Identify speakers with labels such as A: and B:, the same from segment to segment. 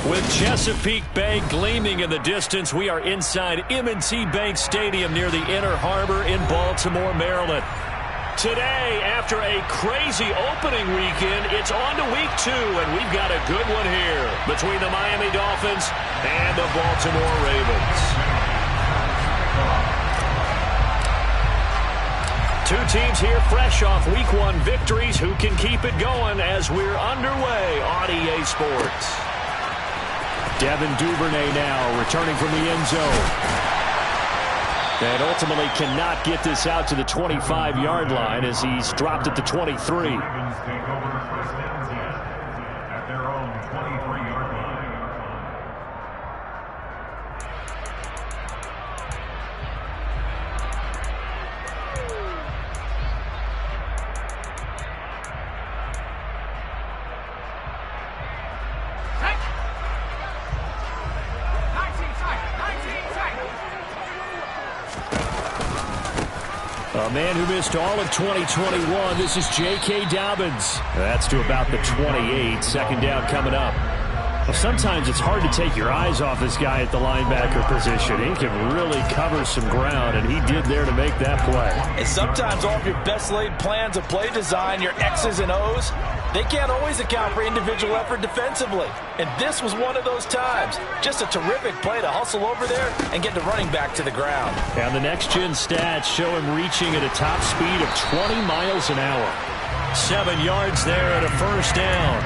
A: With Chesapeake Bay gleaming in the distance, we are inside M&T Bank Stadium near the Inner Harbor in Baltimore, Maryland. Today, after a crazy opening weekend, it's on to week 2, and we've got a good one here between the Miami Dolphins and the Baltimore Ravens. Two teams here fresh off week 1 victories who can keep it going as we're underway on EA Sports. Devin Duvernay now returning from the end zone. And ultimately cannot get this out to the 25-yard line as he's dropped at the 23. A man who missed all of 2021, this is J.K. Dobbins. That's to about the 28, second down coming up. Well, sometimes it's hard to take your eyes off this guy at the linebacker position. He can really cover some ground, and he did there to make that play.
B: And sometimes all of your best laid plans of play design, your X's and O's, they can't always account for individual effort defensively. And this was one of those times. Just a terrific play to hustle over there and get the running back to the ground.
A: And the next-gen stats show him reaching at a top speed of 20 miles an hour. 7 yards there at a first down.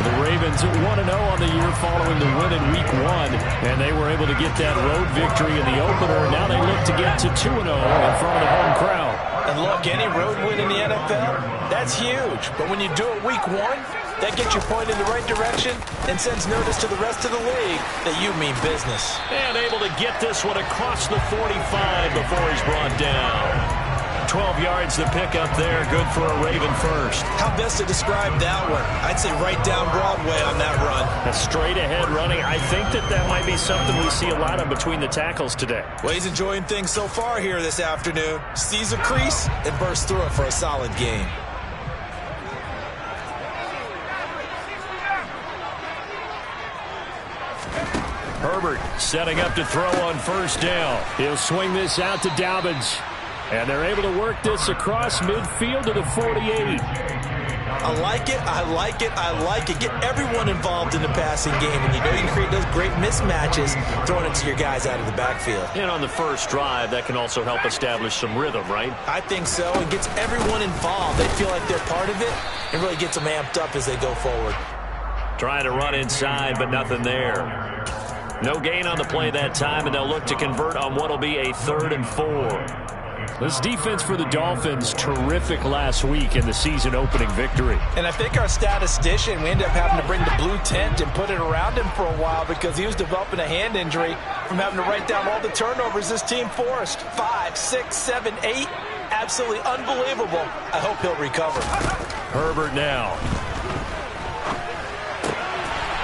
A: The Ravens 1-0 on the year following the win in week 1, and they were able to get that road victory in the opener. Now they look to get to 2-0 in front of the home crowd.
B: And look, any road win in the NFL, that's huge. But when you do it week 1, that gets you pointed in the right direction and sends notice to the rest of the league that you mean business.
A: And able to get this one across the 45 before he's brought down. 12 yards the pickup there, good for a Raven first.
B: How best to describe that one? I'd say right down Broadway on that run.
A: A straight ahead running. I think that might be something we see a lot of between the tackles today.
B: Well, he's enjoying things so far here this afternoon. Sees a crease and bursts through it for a solid gain.
A: Herbert setting up to throw on first down. He'll swing this out to Dobbins. And they're able to work this across midfield to the 48.
B: I like it, I like it, I like it. Get everyone involved in the passing game. And you know you can create those great mismatches throwing it to your guys out of the backfield.
A: And on the first drive, that can also help establish some rhythm, right?
B: I think so. It gets everyone involved. They feel like they're part of it and really gets them amped up as they go forward.
A: Trying to run inside, but nothing there. No gain on the play that time, and they'll look to convert on what will be a 3rd and 4. This defense for the Dolphins, terrific last week in the season opening victory.
B: And I think our statistician, we ended up having to bring the blue tent and put it around him for a while because he was developing a hand injury from having to write down all the turnovers this team forced. 5, 6, 7, 8. Absolutely unbelievable. I hope he'll recover.
A: Herbert now.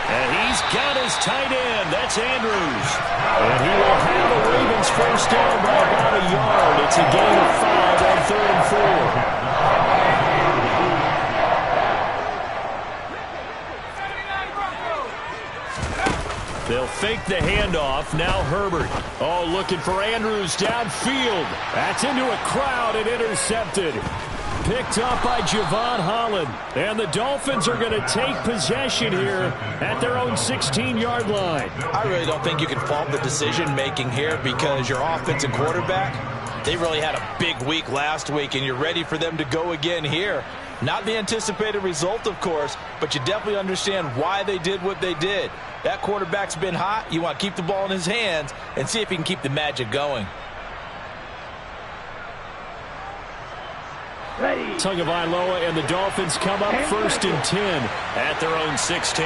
A: And he's got his tight end. That's Andrews. And he will have the Ravens first down by about a yard. It's a gain of 5 on 3rd and 4. They'll fake the handoff. Now Herbert. Oh, looking for Andrews downfield. That's into a crowd and intercepted. Picked up by Javon Holland. And the Dolphins are going to take possession here at their own 16-yard line.
B: I really don't think you can fault the decision-making here because your offense and quarterback, they really had a big week last week, and you're ready for them to go again here. Not the anticipated result, of course, but you definitely understand why they did what they did. That quarterback's been hot. You want to keep the ball in his hands and see if he can keep the magic going.
A: Tagovailoa and the Dolphins come up 1st and 10 at their own 16.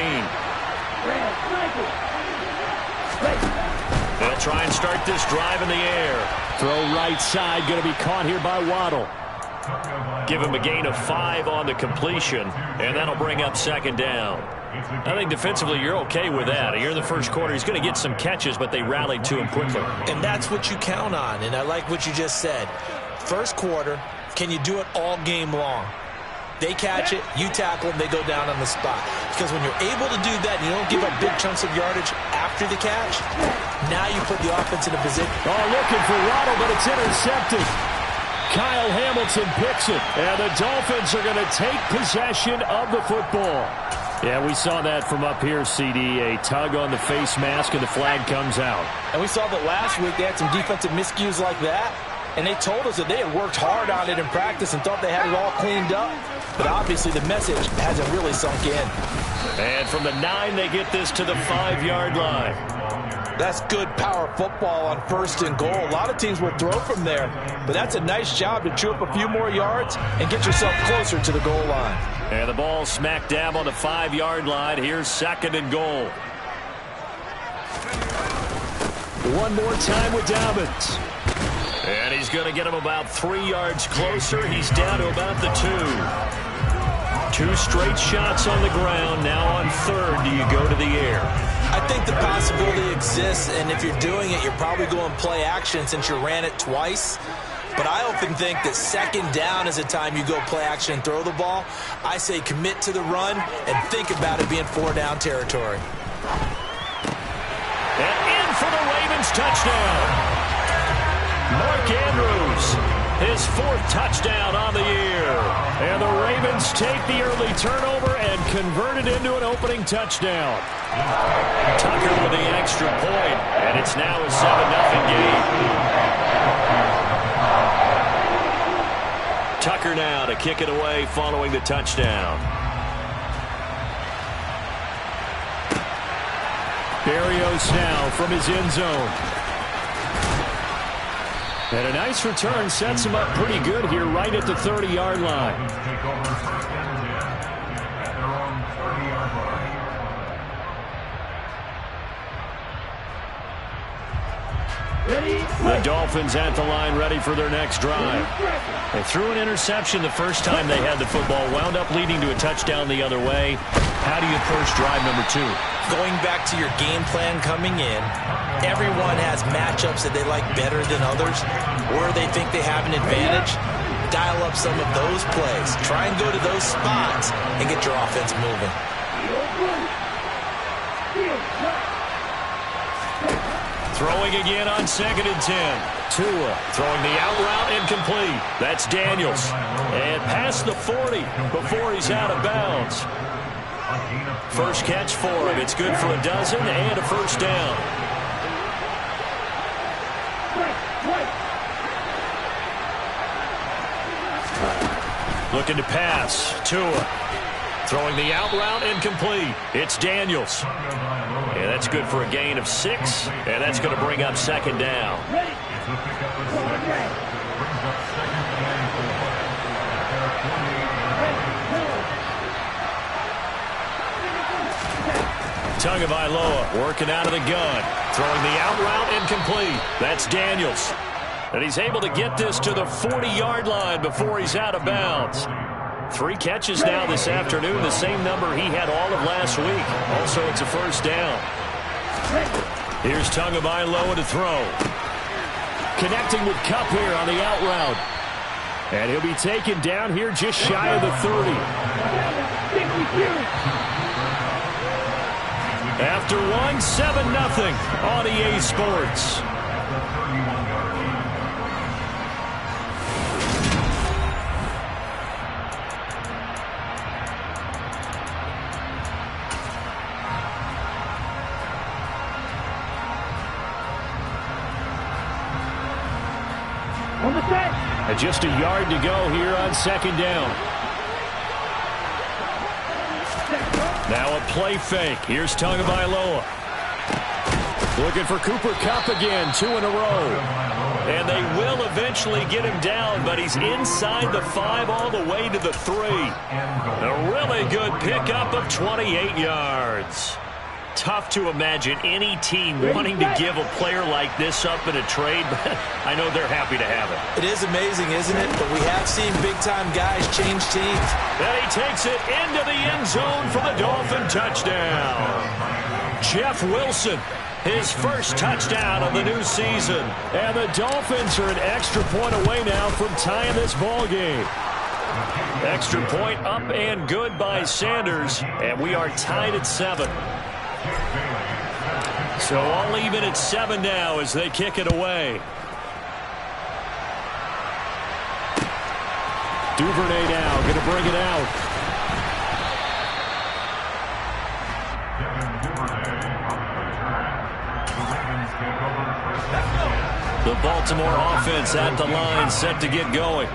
A: They'll try and start this drive in the air. Throw right side, going to be caught here by Waddle. Give him a gain of 5 on the completion, and that'll bring up 2nd down. I think defensively you're okay with that. Here in the first quarter, he's going to get some catches, but they rallied to him quickly.
B: And that's what you count on, and I like what you just said. First quarter, can you do it all game long? They catch it, you tackle them, they go down on the spot. Because when you're able to do that, you don't give up big chunks of yardage after the catch, now you put the offense in a position.
A: Oh, looking for Waddle, but it's intercepted. Kyle Hamilton picks it, and the Dolphins are going to take possession of the football. Yeah, we saw that from up here, CD. A tug on the face mask, and the flag comes out.
B: And we saw that last week they had some defensive miscues like that, and they told us that they had worked hard on it in practice and thought they had it all cleaned up. But obviously the message hasn't really sunk in.
A: And from the 9, they get this to the 5-yard line.
B: That's good power football on 1st and goal. A lot of teams will throw from there, but that's a nice job to chew up a few more yards and get yourself closer to the goal line.
A: And the ball smack dab on the 5-yard line. Here's 2nd and goal. One more time with Dobbins. And he's going to get him about 3 yards closer. He's down to about the 2. 2 straight shots on the ground. Now on 3rd, do you go to the air?
B: I think the possibility exists, and if you're doing it, you're probably going play action since you ran it twice. But I often think that 2nd down is the time you go play action and throw the ball. I say commit to the run and think about it being 4-down territory.
A: And in for the Ravens touchdown. Mark Andrews, his 4th touchdown on the year. And the Ravens take the early turnover and convert it into an opening touchdown. Tucker with the extra point, and it's now a 7-0 game. Tucker now to kick it away following the touchdown. Berrios now from his end zone. And a nice return sets him up pretty good here right at the 30-yard line. The Dolphins at the line ready for their next drive. They threw an interception the first time they had the football, wound up leading to a touchdown the other way. How do you approach drive number 2?
B: Going back to your game plan coming in, everyone has matchups that they like better than others, where they think they have an advantage. Dial up some of those plays. Try and go to those spots and get your offense moving.
A: Throwing again on 2nd and 10. Tua throwing the out route incomplete. That's Daniels. And past the 40 before he's out of bounds. First catch for him. It's good for a dozen and a 1st down. Looking to pass. Tua throwing the out route incomplete. It's Daniels. And that's good for a gain of 6. And that's going to bring up 2nd down. Tagovailoa working out of the gun. Throwing the out route incomplete. That's Daniels. And he's able to get this to the 40-yard line before he's out of bounds. 3 catches now this afternoon, the same number he had all of last week. Also, it's a 1st down. Here's Tagovailoa to throw. Connecting with Kupp here on the out route. And he'll be taken down here just shy of the 30. After 1, 7-0 on EA Sports. And just a yard to go here on 2nd down. Now a play fake. Here's Tagovailoa. Looking for Cooper Kupp again, 2 in a row. And they will eventually get him down, but he's inside the 5 all the way to the 3. A really good pickup of 28 yards. Tough to imagine any team wanting to give a player like this up in a trade, but I know they're happy to have it.
B: It is amazing, isn't it? But we have seen big-time guys change teams.
A: And he takes it into the end zone for the Dolphin touchdown. Jeff Wilson, his 1st touchdown of the new season. And the Dolphins are an extra point away now from tying this ball game. Extra point up and good by Sanders, and we are tied at 7. So all even at 7 now as they kick it away. Duvernay now going to bring it out. The Baltimore offense at the line, set to get going.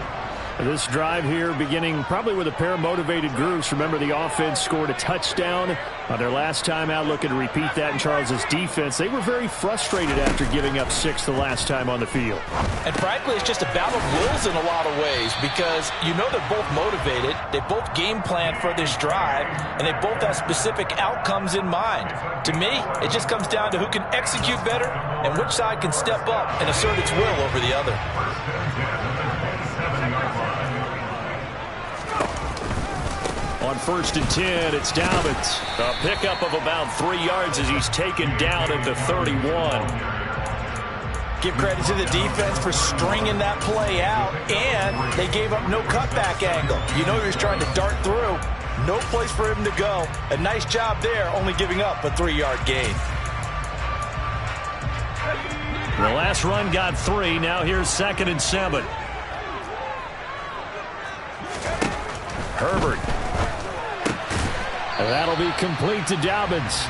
A: This drive here beginning probably with a pair of motivated groups. Remember, the offense scored a touchdown on their last time out. Looking to repeat that in Charles' defense. They were very frustrated after giving up 6 the last time on the field.
B: And frankly, it's just a battle of wills in a lot of ways because you know they're both motivated. They both game plan for this drive, and they both have specific outcomes in mind. To me, it just comes down to who can execute better and which side can step up and assert its will over the other.
A: On 1st and 10, it's Dobbins. A pickup of about 3 yards as he's taken down at the 31.
B: Give credit to the defense for stringing that play out, and they gave up no cutback angle. You know he was trying to dart through. No place for him to go. A nice job there, only giving up a 3-yard gain.
A: The last run got 3. Now here's 2nd and 7. Herbert. That'll be complete to Dobbins.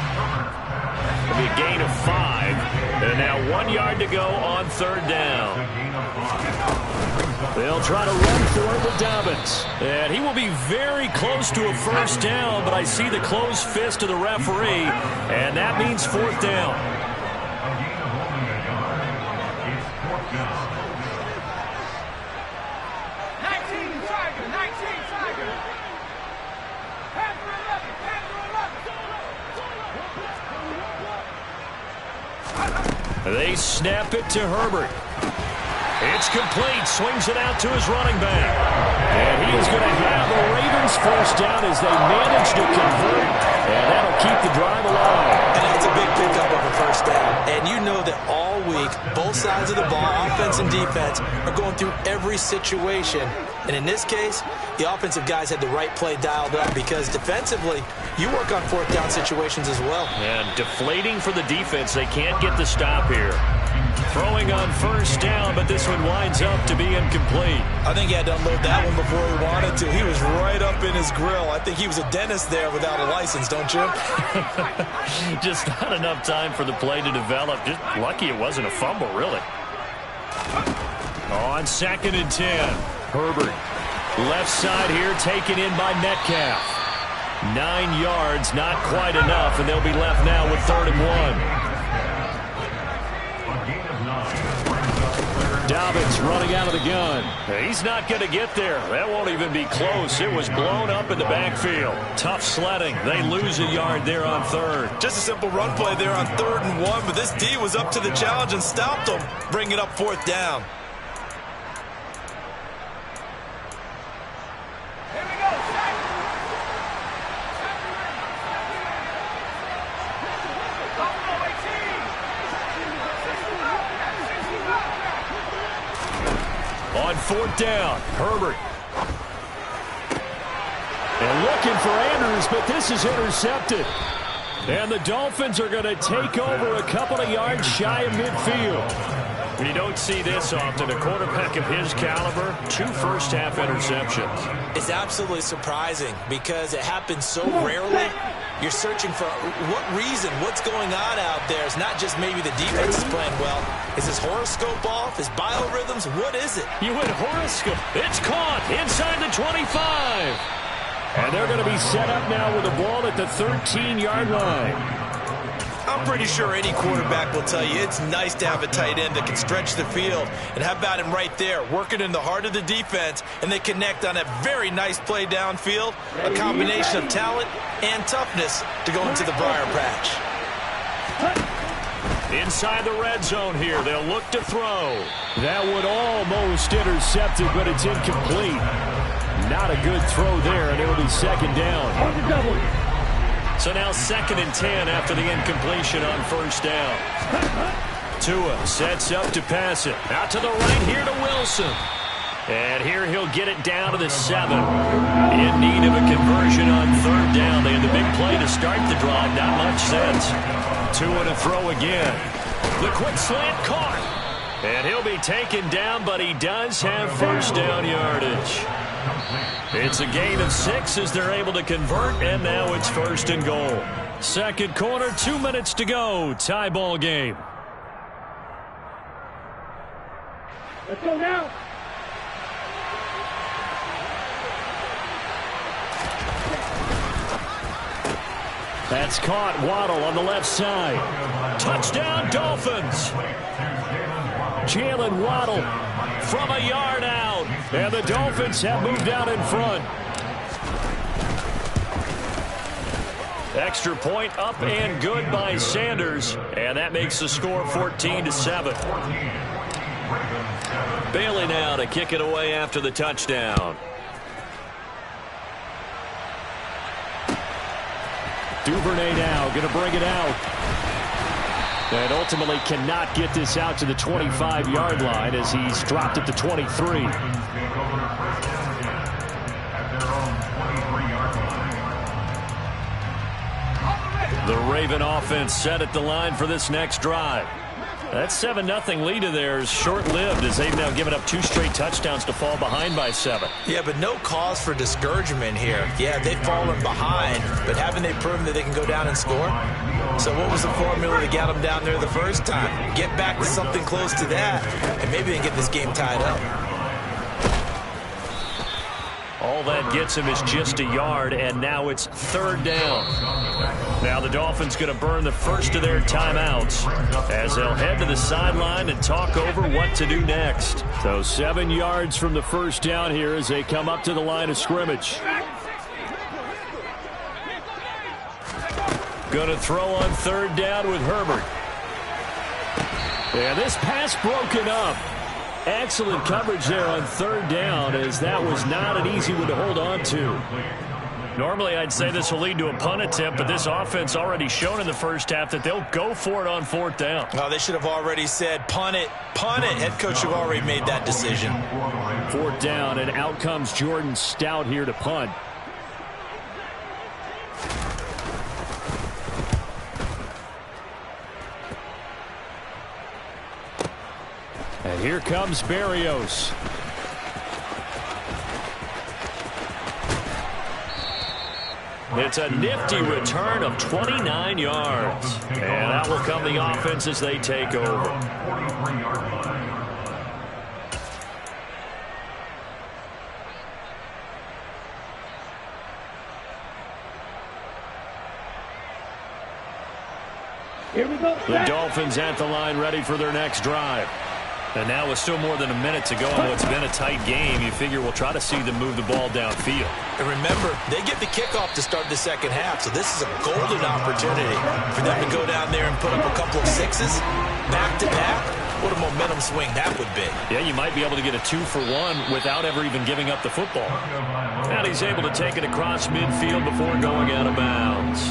A: It'll be a gain of 5. And now 1 yard to go on 3rd down. They'll try to run for it with Dobbins. And he will be very close to a 1st down, but I see the closed fist of the referee, and that means 4th down. They snap it to Herbert. It's complete. Swings it out to his running back. And he is going to have the Ravens 1st down as they manage to convert. And that'll keep the drive alive.
B: And that's a big pickup of a 1st down. And you know that all week, both sides of the ball, offense and defense, are going through every situation. And in this case, the offensive guys had the right play dialed up because defensively, you work on 4th down situations as well.
A: And deflating for the defense. They can't get the stop here. Throwing on 1st down, but this one winds up to be incomplete.
B: I think he had to unload that one before he wanted to. He was right up in his grill. I think he was a dentist there without a license, don't you?
A: Just not enough time for the play to develop. Just lucky it wasn't a fumble, really. On 2nd and 10, Herbert. Left side here taken in by Metcalf. 9 yards, not quite enough, and they'll be left now with 3rd and 1. Dobbins running out of the gun. He's not going to get there. That won't even be close. It was blown up in the backfield. Tough sledding. They lose a yard there on 3rd.
B: Just a simple run play there on 3rd and 1, but this D was up to the challenge and stopped them, bringing up 4th down.
A: On 4th down, Herbert. And looking for Andrews, but this is intercepted. And the Dolphins are going to take over a couple of yards shy of midfield. You don't see this often. A quarterback of his caliber, 2 first-half interceptions.
B: It's absolutely surprising because it happens so rarely. You're searching for what reason, what's going on out there. It's not just maybe the defense is playing well. Is his horoscope off? His biorhythms? What is it?
A: You went horoscope. It's caught inside the 25. And they're going to be set up now with the ball at the 13-yard line.
B: I'm pretty sure any quarterback will tell you it's nice to have a tight end that can stretch the field. And how about him right there, working in the heart of the defense, and they connect on a very nice play downfield, a combination of talent and toughness to go into the briar patch.
A: Inside the red zone here, they'll look to throw. That would almost intercept it, but it's incomplete. Not a good throw there, and it'll be 2nd down. So now 2nd and 10 after the incompletion on 1st down. Tua sets up to pass it. Out to the right here to Wilson. And here he'll get it down to the 7. In need of a conversion on 3rd down. They had the big play to start the drive. Not much sense. 2 and a throw again. The quick slant caught. And he'll be taken down, but he does have first down yardage. It's a gain of 6 as they're able to convert, and now it's 1st and goal. Second quarter, 2 minutes to go. Tie ball game.
C: Let's go now.
A: That's caught. Waddle on the left side. Touchdown, Dolphins. Jalen Waddle from a yard out. And the Dolphins have moved out in front. Extra point up and good by Sanders. And that makes the score 14-7. Bailey now to kick it away after the touchdown. Duvernay now going to bring it out. And ultimately cannot get this out to the 25-yard line as he's dropped at the 23. The Raven offense set at the line for this next drive. That 7-0 lead of theirs short-lived as they've now given up 2 straight touchdowns to fall behind by 7.
B: Yeah, but no cause for discouragement here. Yeah, they've fallen behind, but haven't they proven that they can go down and score? So what was the formula to get them down there the first time? Get back to something close to that, and maybe they can get this game tied up.
A: All that gets him is just a yard, and now it's 3rd down. Now the Dolphins going to burn the first of their timeouts as they'll head to the sideline and talk over what to do next. So 7 yards from the first down here as they come up to the line of scrimmage. Going to throw on 3rd down with Herbert. And this pass broken up. Excellent coverage there on 3rd down as that was not an easy one to hold on to. Normally I'd say this will lead to a punt attempt, but this offense already shown in the first half that they'll go for it on 4th down.
B: Oh, they should have already said punt it, punt it. Head coach have already made that decision.
A: 4th down, and out comes Jordan Stout here to punt. And here comes Berrios. It's a nifty return of 29 yards. And that will come the offense as they take over.
C: Here we go.
A: The Dolphins at the line ready for their next drive. And now with still more than a minute to go in what's been a tight game, you figure we'll try to see them move the ball downfield.
B: And remember, they get the kickoff to start the second half, so this is a golden opportunity for them to go down there and put up a couple of 6s back-to-back. What a momentum swing that would be.
A: Yeah, you might be able to get a 2-for-1 without ever even giving up the football. And he's able to take it across midfield before going out of bounds.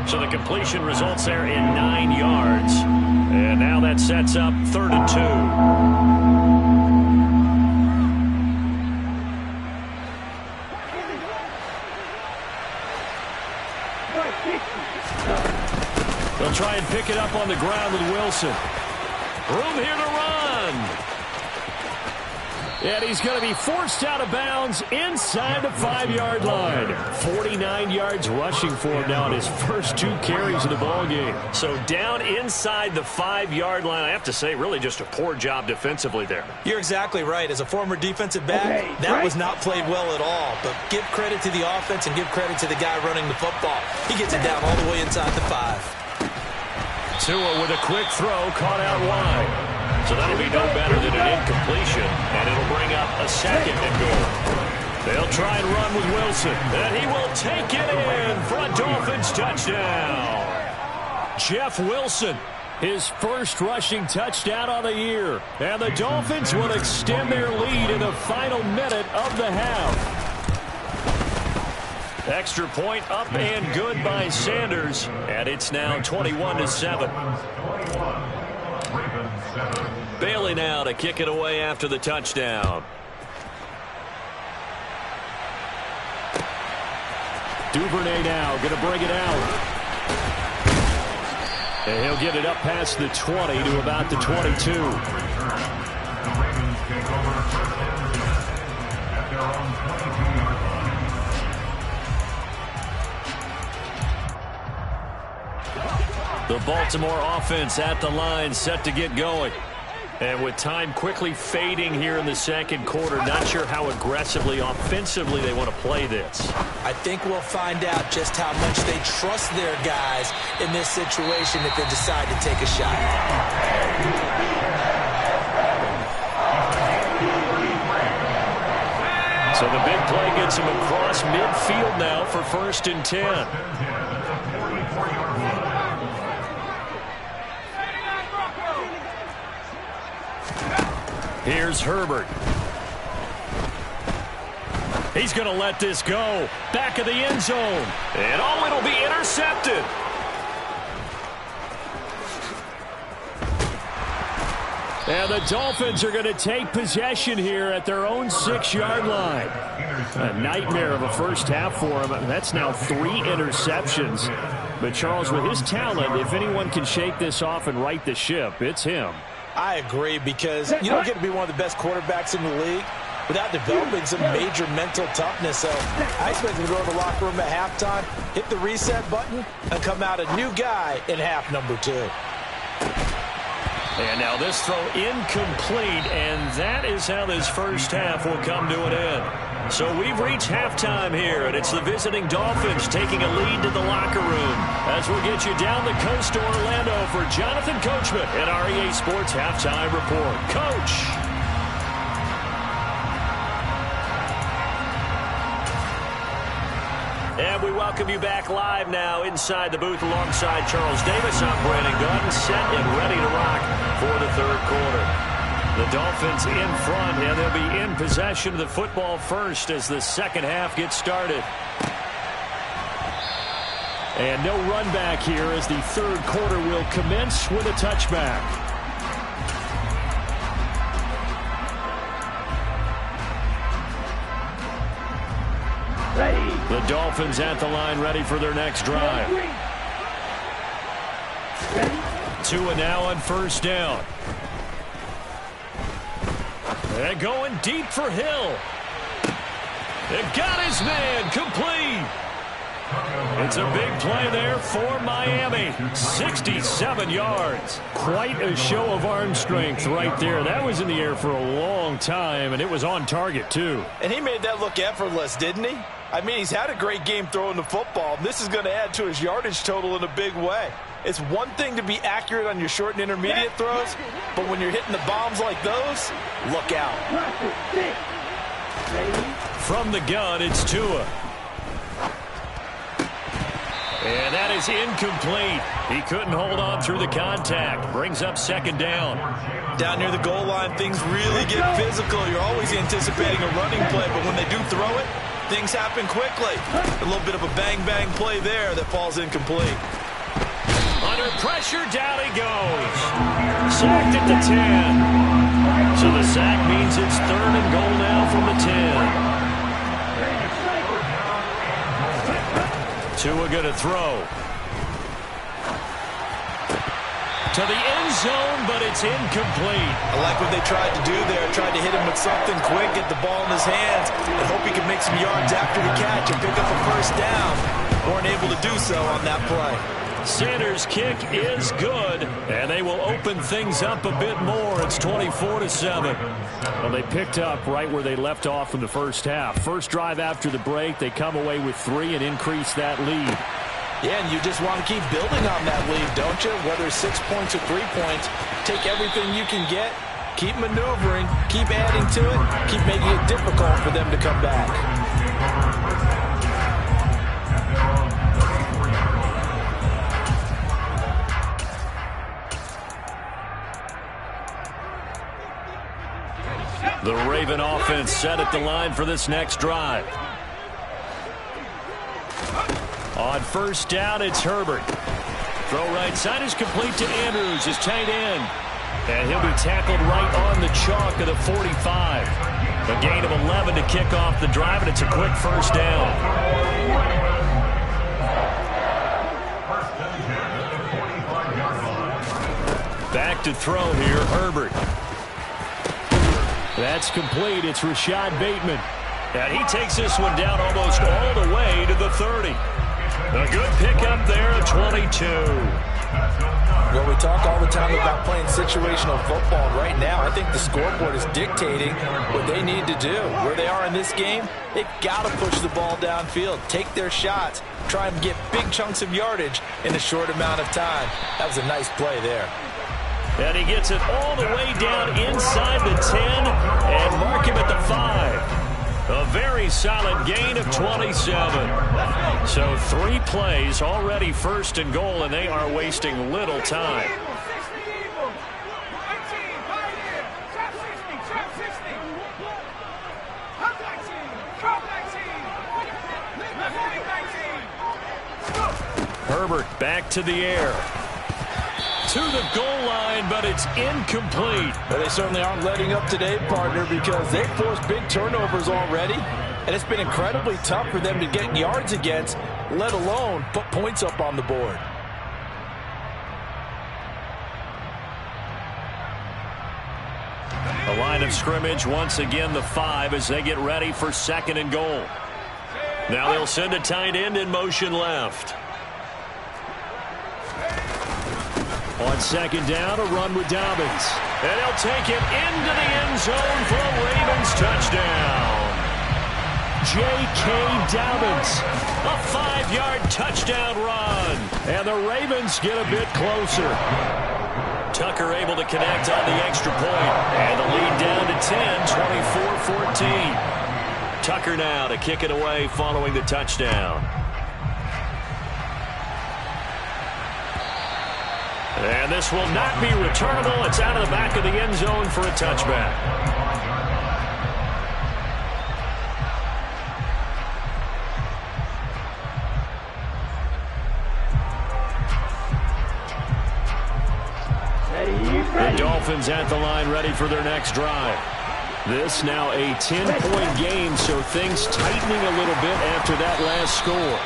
A: So the completion results there in 9 yards. And now that sets up 3rd and 2. They'll try and pick it up on the ground with Wilson. Room here to run. And he's going to be forced out of bounds inside the 5-yard line. 49 yards rushing for him now in his first 2 carries of the ballgame. So down inside the 5-yard line, I have to say, really just a poor job defensively there.
B: You're exactly right. As a former defensive back, that was not played well at all. But give credit to the offense and give credit to the guy running the football. He gets it down all the way inside the 5.
A: Tua with a quick throw, caught out wide. So that'll be no better than an incompletion, and it'll bring up a 2nd and goal. They'll try and run with Wilson, and he will take it in for a Dolphins touchdown. Jeff Wilson, his first rushing touchdown of the year, and the Dolphins will extend their lead in the final minute of the half. Extra point up and good by Sanders, and it's now 21-7. Bailey now to kick it away after the touchdown. Duvernay now going to bring it out. And he'll get it up past the 20 to about the 22. The Baltimore offense at the line, set to get going. And with time quickly fading here in the second quarter, not sure how aggressively, offensively they want to play this.
B: I think we'll find out just how much they trust their guys in this situation if they decide to take a shot.
A: So the big play gets him across midfield now for 1st and 10. Here's Herbert. He's going to let this go. Back of the end zone. And it'll be intercepted. And the Dolphins are going to take possession here at their own 6-yard line. A nightmare of a first half for him. That's now 3 interceptions. But Charles, with his talent, if anyone can shake this off and right the ship, it's him.
B: I agree, because you don't get to be one of the best quarterbacks in the league without developing some major mental toughness. So I expect him to go to the locker room at halftime, hit the reset button, and come out a new guy in half number 2.
A: And now this throw incomplete, and that is how this first half will come to an end. So we've reached halftime here, and it's the visiting Dolphins taking a lead to the locker room. As we'll get you down the coast to Orlando for Jonathan Coachman at our EA Sports Halftime Report. Coach. And we welcome you back live now inside the booth alongside Charles Davis. I'm Brandon Gunn, set and ready to rock for the third quarter. The Dolphins in front, and they'll be in possession of the football first as the second half gets started. And no run back here as the third quarter will commence with a touchback.
C: Ready.
A: The Dolphins at the line, ready for their next drive. Tua now on first down. They're going deep for Hill. They got his man complete. It's a big play there for Miami. 67 yards. Quite a show of arm strength right there. That was in the air for a long time, and it was on target, too.
B: And he made that look effortless, didn't he? I mean, he's had a great game throwing the football. This is going to add to his yardage total in a big way. It's one thing to be accurate on your short and intermediate throws, but when you're hitting the bombs like those, look out.
A: From the gun, it's Tua. And that is incomplete. He couldn't hold on through the contact. Brings up second down.
B: Down near the goal line, things really get physical. You're always anticipating a running play, but when they do throw it, things happen quickly. A little bit of a bang-bang play there that falls incomplete.
A: Under pressure, down he goes. Sacked at the 10. So the sack means it's third and goal now from the 10. Tua going to throw. To the end zone, but it's incomplete.
B: I like what they tried to do there. Tried to hit him with something quick, get the ball in his hands, and hope he could make some yards after the catch and pick up a first down. Weren't able to do so on that play.
A: Sanders' kick is good, and they will open things up a bit more. It's 24-7. Well, they picked up right where they left off in the first half. First drive after the break, they come away with 3 and increase that lead.
B: Yeah, and you just want to keep building on that lead, don't you? Whether 6 points or 3 points, take everything you can get, keep maneuvering, keep adding to it, keep making it difficult for them to come back.
A: The Raven offense set at the line for this next drive. On first down, it's Herbert. Throw right side is complete to Andrews, his tight end. And he'll be tackled right on the chalk of the 45. A gain of 11 to kick off the drive, and it's a quick first down. to throw here, Herbert. That's complete. It's Rashad Bateman. And he takes this one down almost all the way to the 30. A good pickup there at 22.
B: Well, we talk all the time about playing situational football. Right now, I think the scoreboard is dictating what they need to do. Where they are in this game, they've got to push the ball downfield, take their shots, try and get big chunks of yardage in a short amount of time. That was a nice play there.
A: And he gets it all the way down inside the 10 and mark him at the 5. A very solid gain of 27. So 3 plays already first and goal, and they are wasting little time. Herbert back to the air. To the goal line, but it's incomplete.
B: Well, they certainly aren't letting up today, partner, because they've forced big turnovers already, and it's been incredibly tough for them to get yards against, let alone put points up on the board.
A: A line of scrimmage, once again the 5 as they get ready for second and goal. Now they'll send a tight end in motion left. On second down, a run with Dobbins. And he'll take it into the end zone for a Ravens touchdown. J.K. Dobbins, a 5-yard touchdown run. And the Ravens get a bit closer. Tucker able to connect on the extra point. And the lead down to 10, 24-14. Tucker now to kick it away following the touchdown. And this will not be returnable. It's out of the back of the end zone for a touchback. The Dolphins at the line ready for their next drive. This now a 10-point game, so things tightening a little bit after that last score.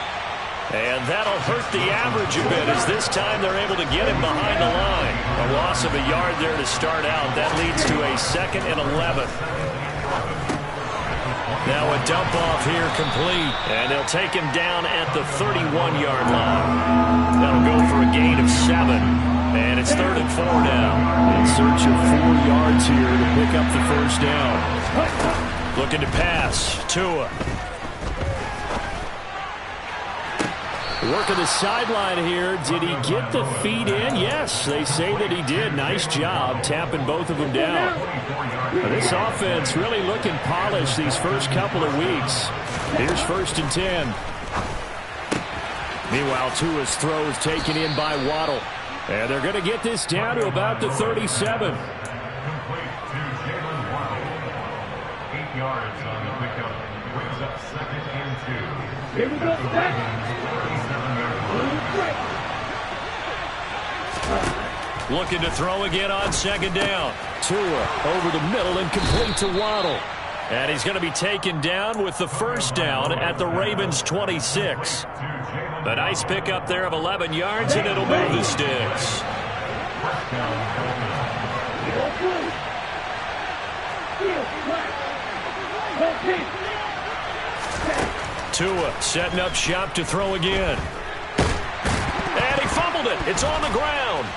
A: And that'll hurt the average a bit as this time they're able to get him behind the line. A loss of a yard there to start out. That leads to a 2nd and 11. Now a dump off here complete. And they'll take him down at the 31-yard line. That'll go for a gain of 7. And it's 3rd and 4 now. In search of 4 yards here to pick up the first down. Looking to pass. Tua. Working the sideline here. Did he get the feet in? Yes, they say that he did. Nice job tapping both of them down. This offense really looking polished these first couple of weeks. Here's 1st and 10. Meanwhile, Tua's throw is taken in by Waddle. And they're going to get this down to about the 37.
D: 8 yards on the pickup. Brings up 2nd and 2.
C: Here we go.
A: Looking to throw again on 2nd down. Tua over the middle and complete to Waddle. And he's going to be taken down with the first down at the Ravens' 26. A nice pickup there of 11 yards, and it'll move the sticks. Tua setting up shop to throw again. And he fumbled it. It's on the ground.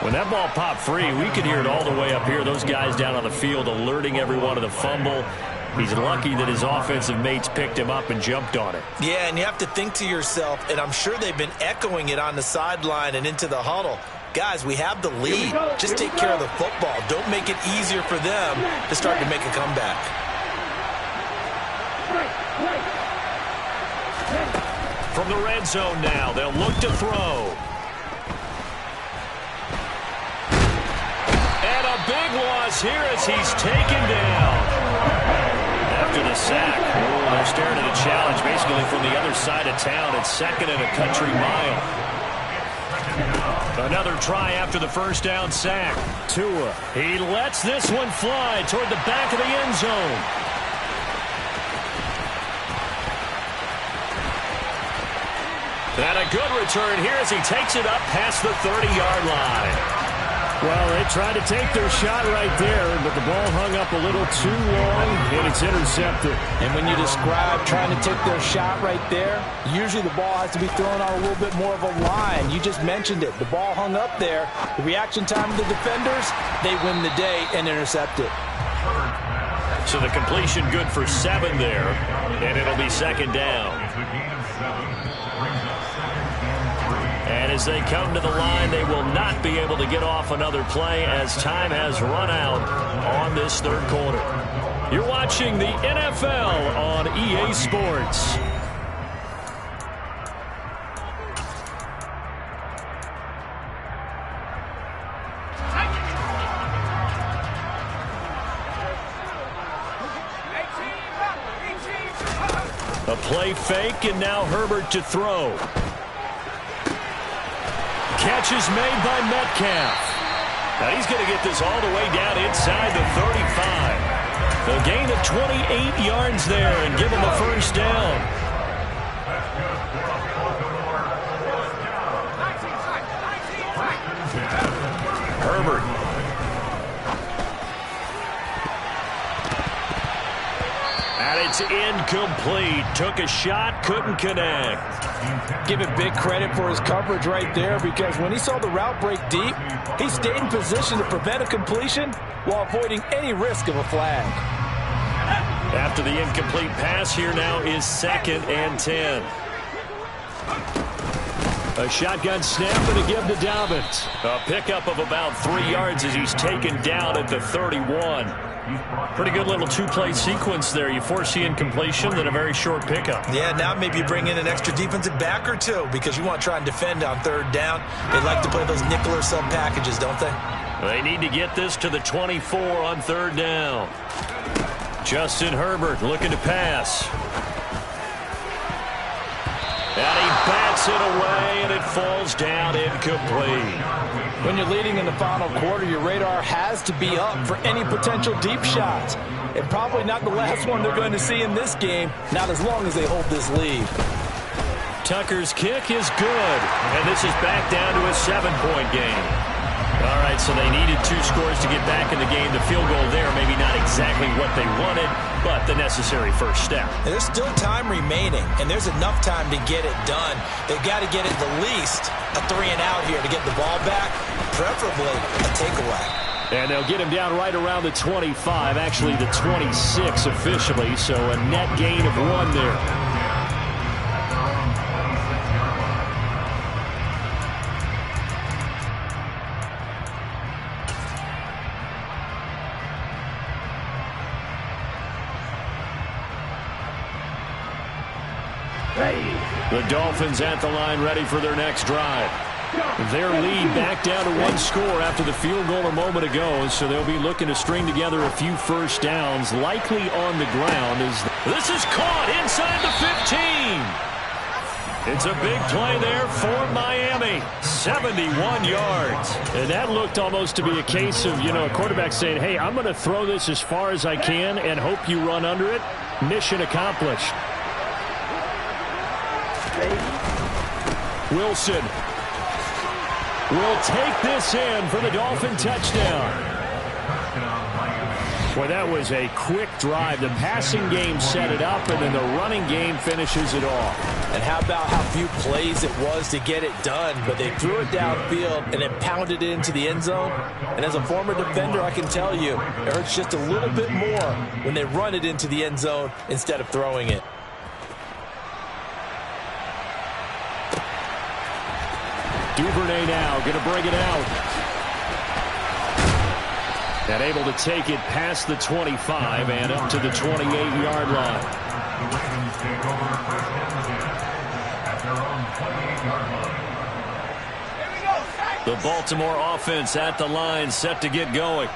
A: When that ball popped free, we could hear it all the way up here. Those guys down on the field alerting everyone of the fumble. He's lucky that his offensive mates picked him up and jumped on it.
B: Yeah, and you have to think to yourself, and I'm sure they've been echoing it on the sideline and into the huddle. Guys, we have the lead. Just take care of the football. Don't make it easier for them to start to make a comeback.
A: From the red zone now, they'll look to throw. And a big loss here as he's taken down. After the sack, they're staring at a challenge basically from the other side of town. It's 2nd and a country mile. Another try after the first down sack. Tua, he lets this one fly toward the back of the end zone. And a good return here as he takes it up past the 30-yard line. Well, they tried to take their shot right there, but the ball hung up a little too long, and it's intercepted.
B: And when you describe trying to take their shot right there, usually the ball has to be thrown on a little bit more of a line. You just mentioned it. The ball hung up there. The reaction time of the defenders, they win the day and intercept it.
A: So the completion good for 7 there, and it'll be second down. And as they come to the line, they will not be able to get off another play as time has run out on this third quarter. You're watching the NFL on EA Sports. A play fake, and now Herbert to throw. Catch is made by Metcalf. Now he's going to get this all the way down inside the 35. A gain of 28 yards there and give him a first down. Herbert. And it's incomplete. Took a shot, couldn't connect.
B: Give him big credit for his coverage right there, because when he saw the route break deep, he stayed in position to prevent a completion while avoiding any risk of a flag.
A: After the incomplete pass, here now is 2nd and 10. A shotgun snap and a give to Dobbins. A pickup of about 3 yards as he's taken down at the 31. Pretty good little two-play sequence there. You force the incompletion, then a very short pickup.
B: Yeah, now maybe you bring in an extra defensive back or two, because you want to try and defend on 3rd down. They like to play those nickel or sub packages, don't they?
A: They need to get this to the 24 on 3rd down. Justin Herbert looking to pass. And he bats it away, and it falls down incomplete.
B: When you're leading in the final quarter, your radar has to be up for any potential deep shots. And probably not the last one they're going to see in this game, not as long as they hold this lead.
A: Tucker's kick is good, and this is back down to a 7-point game. All right, so they needed 2 scores to get back in the game. The field goal there, maybe not exactly what they wanted, but the necessary first step.
B: There's still time remaining, and there's enough time to get it done. They've got to get at the least a 3-and-out here to get the ball back, preferably a takeaway.
A: And they'll get him down right around the 25, actually the 26 officially, so a net gain of 1 there. The Dolphins at the line, ready for their next drive. Their lead back down to 1 score after the field goal a moment ago, so they'll be looking to string together a few first downs, likely on the ground. This is caught inside the 15. It's a big play there for Miami. 71 yards. And that looked almost to be a case of, a quarterback saying, hey, I'm going to throw this as far as I can and hope you run under it. Mission accomplished. Wilson will take this in for the Dolphin touchdown. Boy, that was a quick drive. The passing game set it up, and then the running game finishes it off.
B: And how about how few plays it was to get it done, but they threw it downfield and then pounded it into the end zone. And as a former defender, I can tell you, it hurts just a little bit more when they run it into the end zone instead of throwing it.
A: Duvernay now going to bring it out. And able to take it past the 25 and up to the 28-yard line.
D: The Ravens take over first down again at their own 28-yard line.
A: The Baltimore offense at the line, set to get going.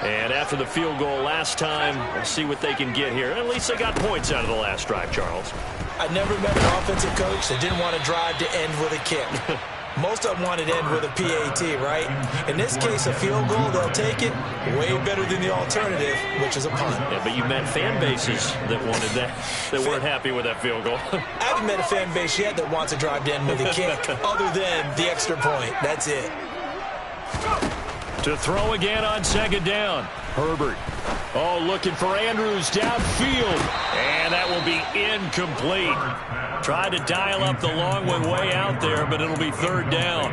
A: And after the field goal last time, we'll see what they can get here. At least they got points out of the last drive, Charles.
B: I never met an offensive coach that didn't want to drive to end with a kick. Most of them want it end with a PAT, right? In this case, a field goal, they'll take it way better than the alternative, which is a punt.
A: Yeah, but you met fan bases that wanted that, that weren't happy with that field goal.
B: I haven't met a fan base yet that wants to drive to end with a kick other than the extra point. That's it.
A: To throw again on second down. Herbert. Oh, looking for Andrews downfield. And that will be incomplete. Tried to dial up the long one way out there, but it'll be third down.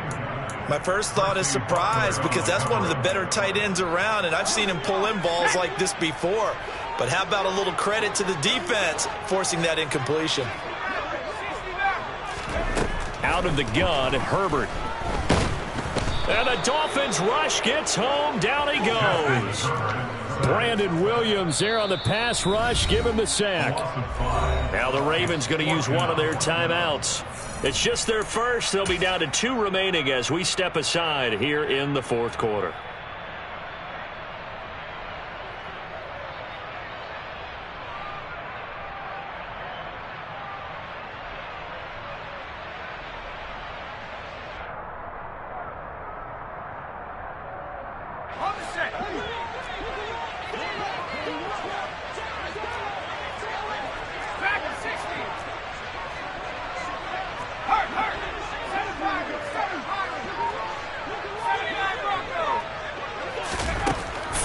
B: My first thought is surprise because that's one of the better tight ends around, and I've seen him pull in balls like this before. But how about a little credit to the defense forcing that incompletion?
A: Out of the gun, Herbert. And the Dolphins rush gets home. Down he goes. Brandon Williams there on the pass rush. Give him the sack. Now the Ravens going to use one of their timeouts. It's just their first. They'll be down to 2 remaining as we step aside here in the fourth quarter.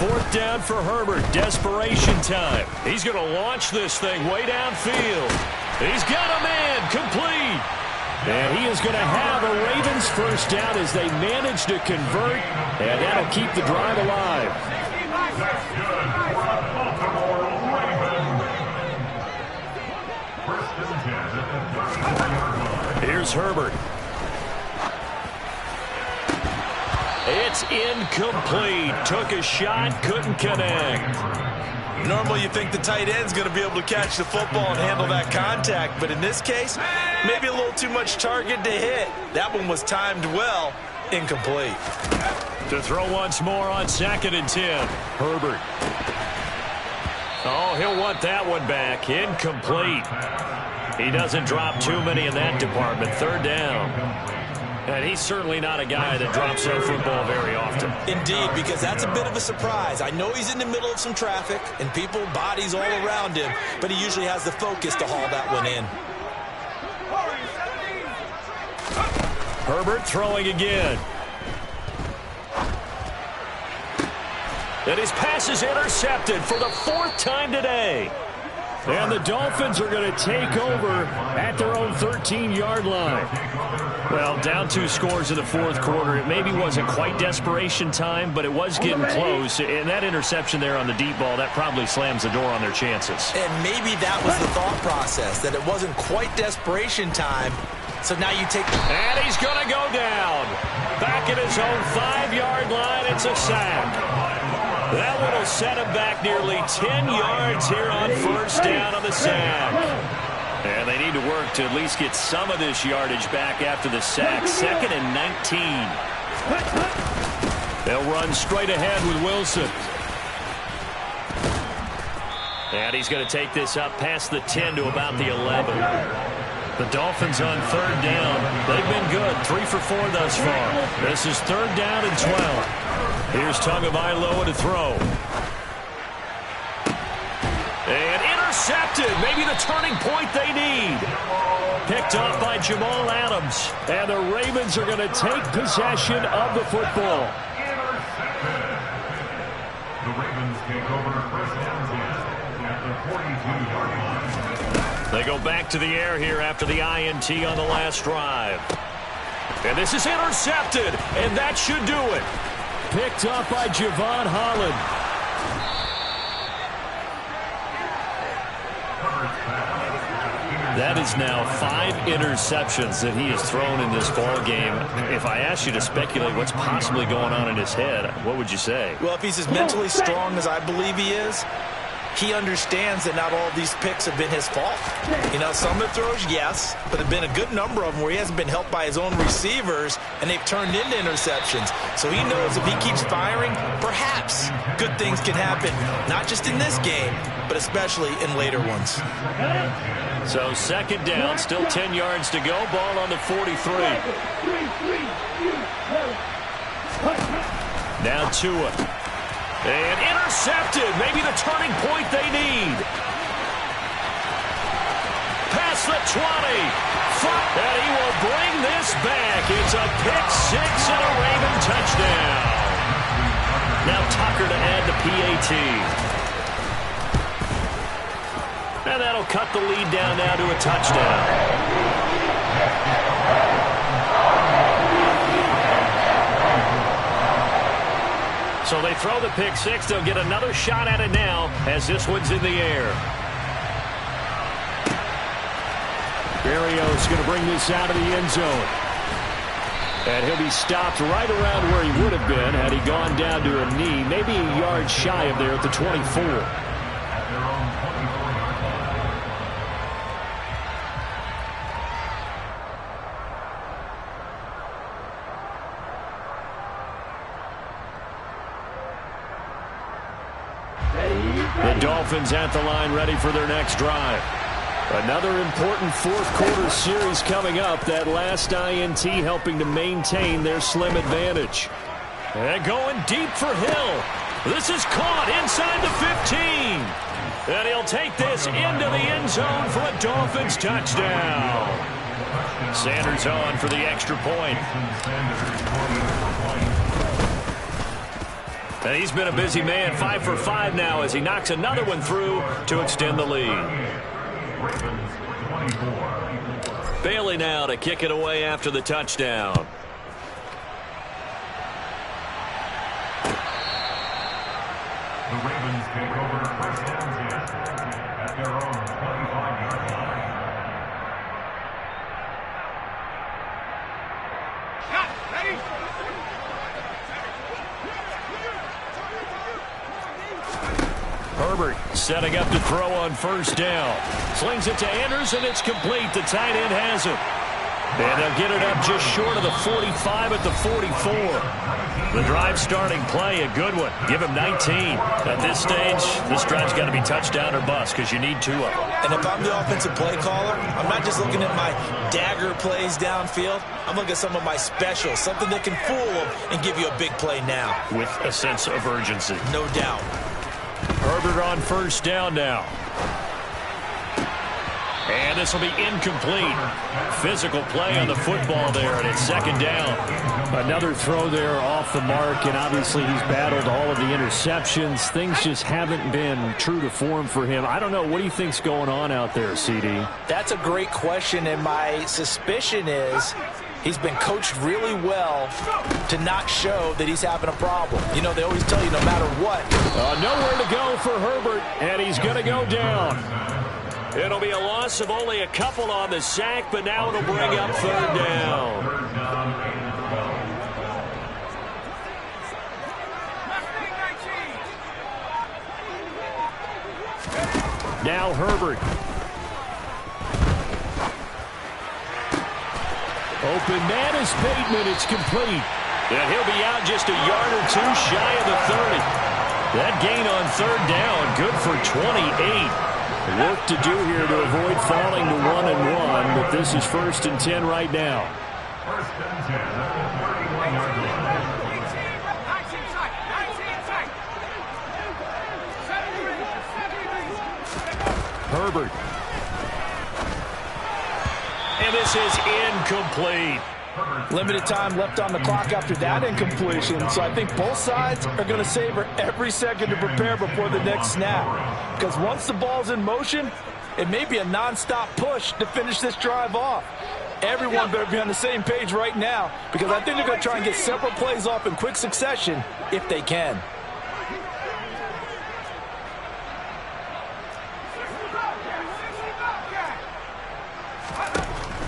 A: Fourth down for Herbert. Desperation time. He's going to launch this thing way downfield. He's got a man complete. And he is going to have a Ravens first down as they manage to convert. And that'll keep the drive alive.
D: That's good for a Baltimore Ravens. First and 10 at the 34-yard line.
A: Here's Herbert. It's incomplete. Took a shot, couldn't connect.
B: Normally you think the tight end's going to be able to catch the football and handle that contact, but in this case, maybe a little too much target to hit. That one was timed well. Incomplete.
A: To throw once more on second and 10. Herbert. Oh, he'll want that one back. Incomplete. He doesn't drop too many in that department. Third down. And he's certainly not a guy that drops that football very often.
B: Indeed, because that's a bit of a surprise. I know he's in the middle of some traffic and people, bodies all around him, but he usually has the focus to haul that one in.
A: Herbert throwing again. And his pass is intercepted for the 4th time today. And the Dolphins are going to take over at their own 13-yard line. Well, down 2 scores in the fourth quarter. It maybe wasn't quite desperation time, but it was getting close. And that interception there on the deep ball, that probably slams the door on their chances.
B: And maybe that was the thought process, that it wasn't quite desperation time. So now you take...
A: And he's going to go down. Back at his own 5-yard line, it's a sack. That one will set him back nearly 10 yards here on first down on the sack. And they need to work to at least get some of this yardage back after the sack. 2nd and 19. They'll run straight ahead with Wilson. And he's going to take this up past the 10 to about the 11. The Dolphins on third down. They've been good. 3 for 4 thus far. This is third down and 12. Here's Tagovailoa to throw. And intercepted. Maybe the turning point they need. Picked up by Jamal Adams. And the Ravens are going to take possession of the football.
D: The Ravens take over first and 10 at the 42-yard line.
A: They go back to the air here after the INT on the last drive. And this is intercepted. And that should do it. Picked up by Javon Holland. That is now 5 interceptions that he has thrown in this ball game. If I asked you to speculate what's possibly going on in his head, what would you say?
B: Well, if he's as mentally strong as I believe he is, he understands that not all of these picks have been his fault. You know, some of the throws, yes, but there have been a good number of them where he hasn't been helped by his own receivers, and they've turned into interceptions. So he knows if he keeps firing, perhaps good things can happen, not just in this game, but especially in later ones.
A: So second down, still 10 yards to go. Ball on the 43. Now Tua. And intercepted. Maybe the turning point they need. Past the 20. And he will bring this back. It's a pick six and a Raven touchdown. Now Tucker to add the PAT. And that'll cut the lead down now to a touchdown. So they throw the pick six. They'll get another shot at it now as this one's in the air. Berrios going to bring this out of the end zone. And he'll be stopped right around where he would have been had he gone down to a knee, maybe a yard shy of there at the 24. The Dolphins at the line ready for their next drive. Another important fourth-quarter series coming up. That last INT helping to maintain their slim advantage. And going deep for Hill. This is caught inside the 15. And he'll take this into the end zone for a Dolphins touchdown. Sanders on for the extra point. And he's been a busy man, 5 for 5 now as he knocks another one through to extend the lead. Bailey now to kick it away after the touchdown.
D: The Ravens take over first and 10 at their own 25-yard line.
A: Herbert setting up to throw on first down. Slings it to Anderson. It's complete. The tight end has it. And they'll get it up just short of the 45 at the 44. The drive starting play, a good one. Give him 19. At this stage, this drive's got to be touchdown or bust because you need two of them.
B: And if I'm the offensive play caller, I'm not just looking at my dagger plays downfield. I'm looking at some of my specials, something that can fool them and give you a big play now.
A: With a sense of urgency.
B: No doubt.
A: Herbert on first down now. And this will be incomplete. Physical play on the football there, and it's second down. Another throw there off the mark, and obviously he's battled all of the interceptions. Things just haven't been true to form for him. I don't know. What do you think's going on out there, CD?
B: That's a great question, and my suspicion is he's been coached really well to not show that he's having a problem. You know, they always tell you no matter what.
A: Nowhere to go for Herbert, and he's going to go down. It'll be a loss of only a couple on the sack, but now it'll bring up third down. Now Herbert. Open man is Bateman. It's complete. And he'll be out just a yard or two shy of the 30. That gain on third down, good for 28. Work to do here to avoid falling to 1-1, but this is 1st and 10 right now.
D: First and 10 at the 31-yard line.
A: Herbert. And this is incomplete.
B: Limited time left on the clock after that incompletion, so I think both sides are going to savor every second to prepare before the next snap. Because once the ball's in motion, it may be a non-stop push to finish this drive off. Everyone better be on the same page right now, because I think they're going to try and get several plays off in quick succession if they can.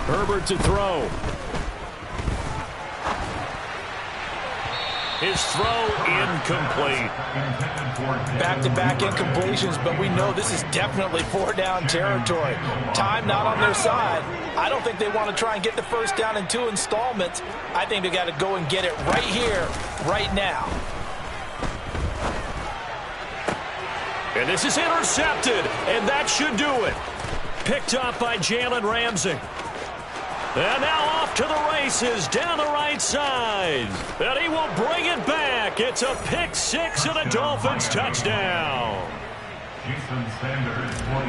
A: Herbert to throw. His throw incomplete.
B: Back-to-back incompletions, but we know this is definitely four-down territory. Time not on their side. I don't think they want to try and get the first down in 2 installments. I think they got to go and get it right here, right now.
A: And this is intercepted, and that should do it. Picked up by Jalen Ramsey. And now off to the races down the right side. And he will bring it back. It's a pick six and a Dolphins touchdown.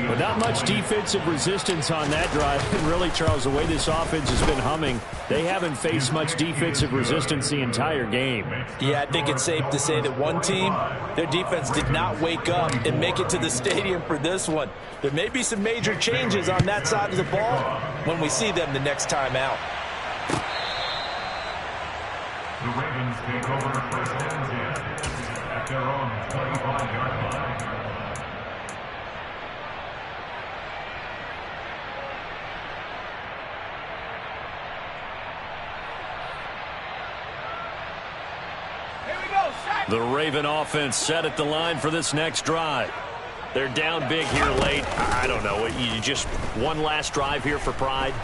A: But not much defensive resistance on that drive. And really, Charles, the way this offense has been humming, they haven't faced much defensive resistance the entire game.
B: Yeah, I think it's safe to say that one team, their defense did not wake up and make it to the stadium for this one. There may be some major changes on that side of the ball when we see them the next time out.
D: The Ravens take over first and 10 at their own 25-yard line.
A: The Raven offense set at the line for this next drive. They're down big here late. I don't know. You just one last drive here for pride?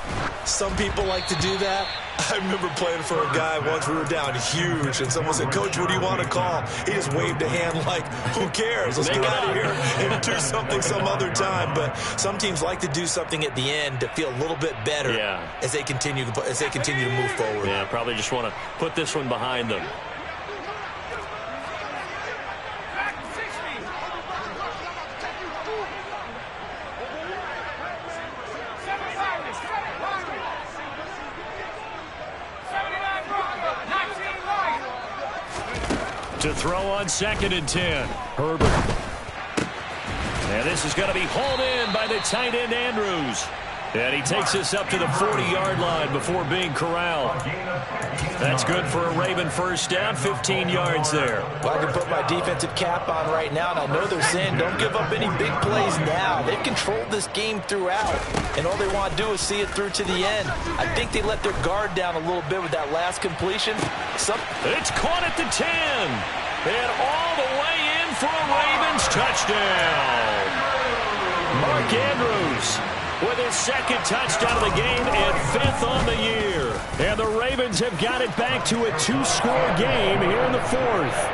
B: Some people like to do that. I remember playing for a guy once. We were down huge, and someone said, "Coach, what do you want to call?" He just waved a hand like, who cares? Let's get out of here and do something some other time. But some teams like to do something at the end to feel a little bit better as they continue to move forward.
A: Yeah, probably just want to put this one behind them. To throw on 2nd and 10. Herbert. And this is going to be hauled in by the tight end Andrews. And he takes this up to the 40-yard line before being corralled. That's good for a Raven first down, 15 yards there.
B: Well, I can put my defensive cap on right now, and I know they're saying don't give up any big plays now. They've controlled this game throughout, and all they want to do is see it through to the end. I think they let their guard down a little bit with that last completion.
A: It's caught at the 10, and all the way in for a Ravens touchdown. Mark Andrews with his 2nd touchdown of the game and 5th on the year. And the Ravens have got it back to a 2-score game here in the 4th.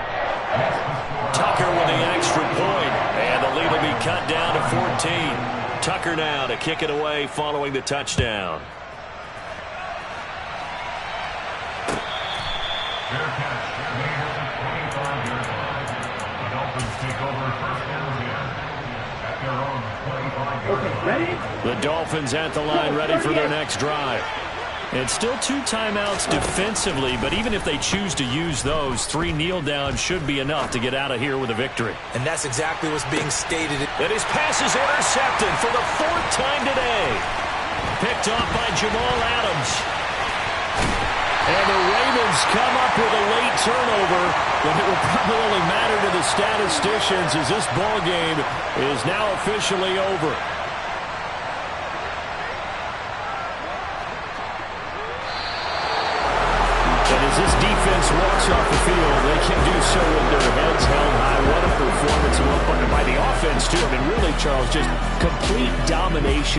A: Tucker with the extra point, and the lead will be cut down to 14. Tucker now to kick it away following the touchdown.
D: Fair catch. Made at the 25-yard line. The Dolphins take over first and 10 at their own 25-yard line.
C: Ready?
A: The Dolphins at the line, ready for their next drive. It's still 2 timeouts defensively, but even if they choose to use those, 3 kneel downs should be enough to get out of here with a victory.
B: And that's exactly what's being stated.
A: And his pass is intercepted for the 4th time today. Picked off by Jamal Adams. And the Ravens come up with a late turnover, but it will probably only matter to the statisticians as this ball game is now officially over. And as this defense walks off the field, they can do so with their heads held high. What a performance by the offense, too. I mean, really, Charles, just complete domination.